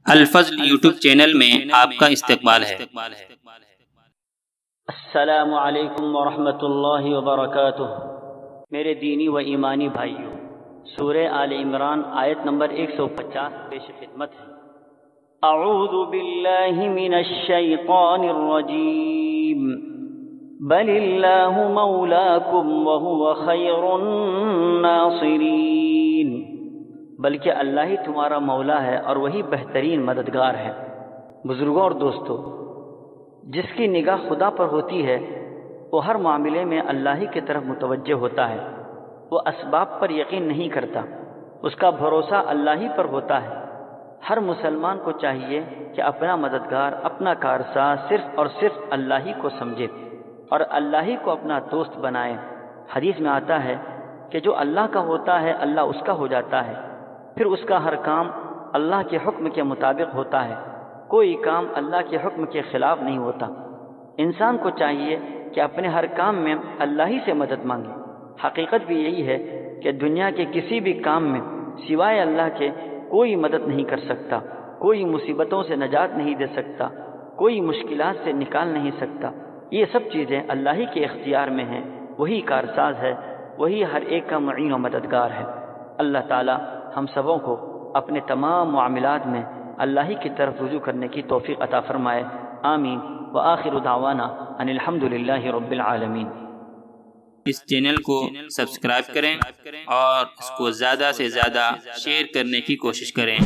الفضل YouTube channel میں آپ کا استقبال ہے۔ السلام علیکم ورحمۃ اللہ وبرکاتہ۔ میرے دینی و ایمانی بھائیوں، سورہ آل عمران آیت نمبر 150 پیش خدمت ہے۔ اعوذ باللہ من الشیطان الرجیم، بل اللہ مولاکم وہو خیر الناصرین، بلکہ اللہ ہی تمہارا مولا ہے اور وہی بہترین مددگار ہے۔ بزرگوں اور دوستو، جس کی نگاہ خدا پر ہوتی ہے وہ ہر معاملے میں اللہ ہی کی طرف متوجہ ہوتا ہے، وہ اسباب پر یقین نہیں کرتا، اس کا بھروسہ اللہ ہی پر ہوتا ہے۔ ہر مسلمان کو چاہیے کہ اپنا مددگار، اپنا کارساز صرف اور صرف اللہ ہی کو سمجھے اور اللہ ہی کو اپنا دوست بنائے۔ حدیث میں آتا ہے کہ جو اللہ کا ہوتا ہے اللہ اس کا ہو جاتا ہے، پھر اس کا ہر کام اللہ کے حکم کے مطابق ہوتا ہے، کوئی کام اللہ کے حکم کے خلاف نہیں ہوتا۔ انسان کو چاہیے کہ اپنے ہر کام میں اللہ ہی سے مدد مانگے۔ حقیقت بھی یہی ہے کہ دنیا کے کسی بھی کام میں سوائے اللہ کے کوئی مدد نہیں کر سکتا، کوئی مصیبتوں سے نجات نہیں دے سکتا، کوئی مشکلات سے نکال نہیں سکتا۔ یہ سب چیزیں اللہ ہی کے اختیار میں ہیں، وہی کارساز ہے، وہی ہر ایک کا معین و مددگار ہے۔ اللہ تعالی ہم سبوں کو اپنے تمام معاملات میں اللہ ہی کی طرف رجوع کرنے کی توفیق عطا فرمائے، آمین۔ وآخر دعوانا ان الحمدللہ رب العالمین۔ اس چینل کو سبسکرائب کریں اور اس کو زیادہ سے زیادہ شیئر کرنے کی کوشش کریں۔